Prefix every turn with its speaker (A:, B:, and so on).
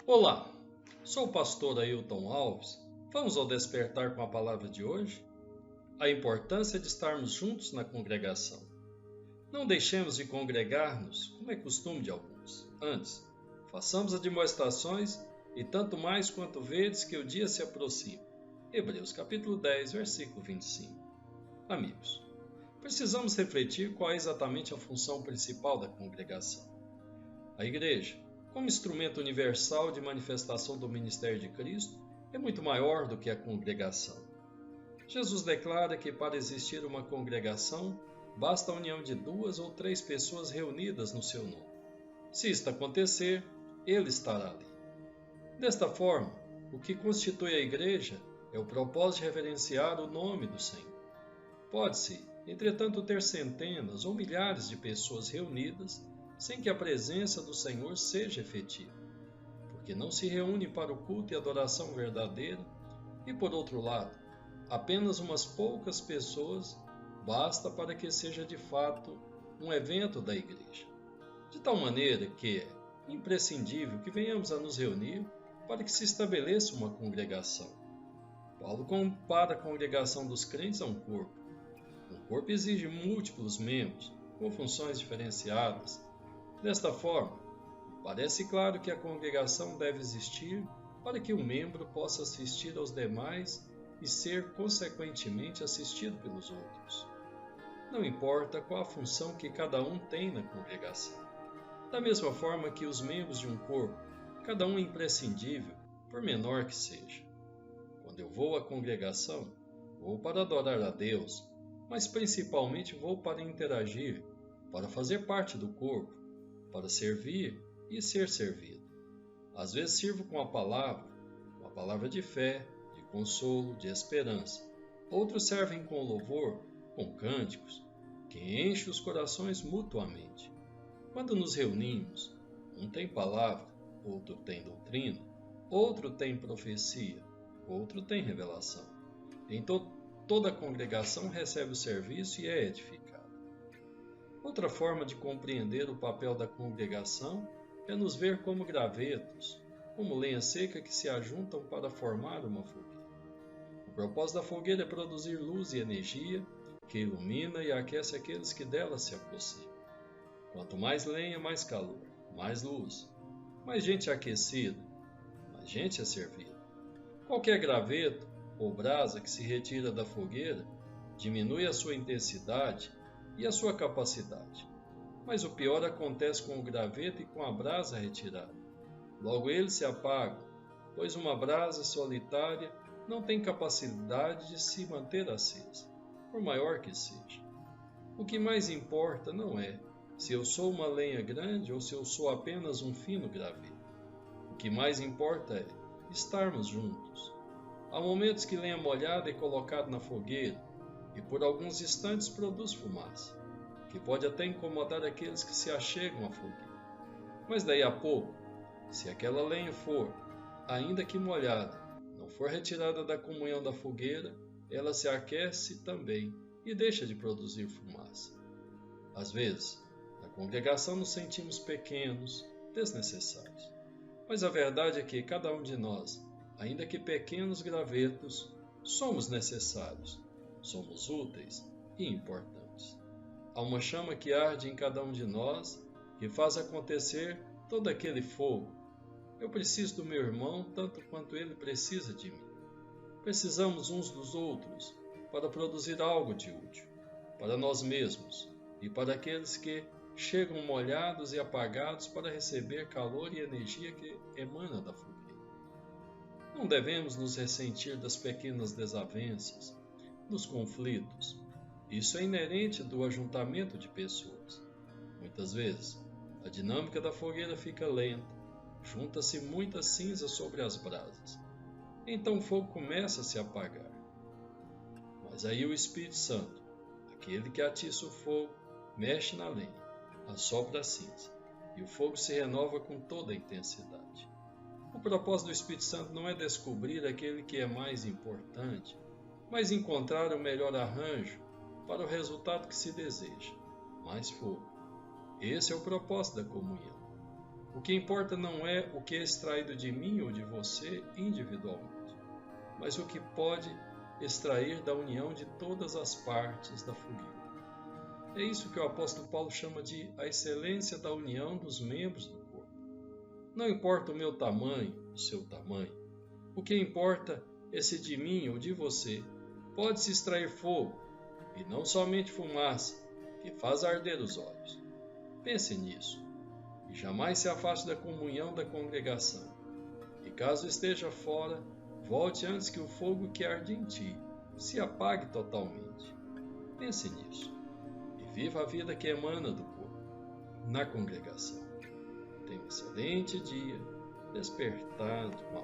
A: Olá, sou o pastor Ailton Alves. Vamos ao despertar com a palavra de hoje? A importância de estarmos juntos na congregação. Não deixemos de congregar-nos, como é costume de alguns. Antes, façamos admoestações e tanto mais quanto vedes que o dia se aproxima. Hebreus capítulo 10, versículo 25. Amigos, precisamos refletir qual é exatamente a função principal da congregação. A igreja, como instrumento universal de manifestação do ministério de Cristo, é muito maior do que a congregação. Jesus declara que para existir uma congregação, basta a união de 2 ou 3 pessoas reunidas no seu nome. Se isto acontecer, Ele estará ali. Desta forma, o que constitui a igreja é o propósito de reverenciar o nome do Senhor. Pode-se, entretanto, ter centenas ou milhares de pessoas reunidas sem que a presença do Senhor seja efetiva, porque não se reúne para o culto e adoração verdadeira, e por outro lado, apenas umas poucas pessoas basta para que seja de fato um evento da igreja, de tal maneira que é imprescindível que venhamos a nos reunir para que se estabeleça uma congregação. Paulo compara a congregação dos crentes a um corpo. Um corpo exige múltiplos membros, com funções diferenciadas. Desta forma, parece claro que a congregação deve existir para que um membro possa assistir aos demais e ser, consequentemente, assistido pelos outros. Não importa qual a função que cada um tem na congregação. Da mesma forma que os membros de um corpo, cada um é imprescindível, por menor que seja. Quando eu vou à congregação, vou para adorar a Deus, mas principalmente vou para interagir, para fazer parte do corpo, para servir e ser servido. Às vezes sirvo com a palavra de fé, de consolo, de esperança. Outros servem com louvor, com cânticos, que enchem os corações mutuamente. Quando nos reunimos, um tem palavra, outro tem doutrina, outro tem profecia, outro tem revelação. Então toda a congregação recebe o serviço e é edificada. Outra forma de compreender o papel da congregação é nos ver como gravetos, como lenha seca que se ajuntam para formar uma fogueira. O propósito da fogueira é produzir luz e energia que ilumina e aquece aqueles que dela se aproximam. Quanto mais lenha, mais calor, mais luz, mais gente aquecida, mais gente é servida. Qualquer graveto ou brasa que se retira da fogueira diminui a sua intensidade e a sua capacidade. Mas o pior acontece com o graveto e com a brasa retirada. Logo eles se apagam, pois uma brasa solitária não tem capacidade de se manter acesa, por maior que seja. O que mais importa não é se eu sou uma lenha grande ou se eu sou apenas um fino graveto. O que mais importa é estarmos juntos. Há momentos que lenha molhada é colocada na fogueira e por alguns instantes produz fumaça, que pode até incomodar aqueles que se achegam à fogueira. Mas daí a pouco, se aquela lenha for, ainda que molhada, não for retirada da comunhão da fogueira, ela se aquece também e deixa de produzir fumaça. Às vezes, na congregação nos sentimos pequenos, desnecessários. Mas a verdade é que cada um de nós, ainda que pequenos gravetos, somos necessários, somos úteis e importantes. Há uma chama que arde em cada um de nós, que faz acontecer todo aquele fogo. Eu preciso do meu irmão tanto quanto ele precisa de mim. Precisamos uns dos outros para produzir algo de útil, para nós mesmos e para aqueles que chegam molhados e apagados para receber calor e energia que emana da fogueira. Não devemos nos ressentir das pequenas desavenças, dos conflitos. Isso é inerente do ajuntamento de pessoas. Muitas vezes, a dinâmica da fogueira fica lenta, junta-se muita cinza sobre as brasas. Então o fogo começa a se apagar. Mas aí o Espírito Santo, aquele que atiça o fogo, mexe na lenha, assopra a cinza, e o fogo se renova com toda a intensidade. O propósito do Espírito Santo não é descobrir aquele que é mais importante, mas encontrar o melhor arranjo para o resultado que se deseja, mais fogo. Esse é o propósito da comunhão. O que importa não é o que é extraído de mim ou de você individualmente, mas o que pode extrair da união de todas as partes da fogueira. É isso que o apóstolo Paulo chama de a excelência da união dos membros do corpo. Não importa o meu tamanho, o seu tamanho. O que importa é se de mim ou de você pode-se extrair fogo, e não somente fumaça, que faz arder os olhos. Pense nisso, e jamais se afaste da comunhão da congregação. E caso esteja fora, volte antes que o fogo que arde em ti se apague totalmente. Pense nisso, e viva a vida que emana do corpo, na congregação. Tenha um excelente dia, despertado com a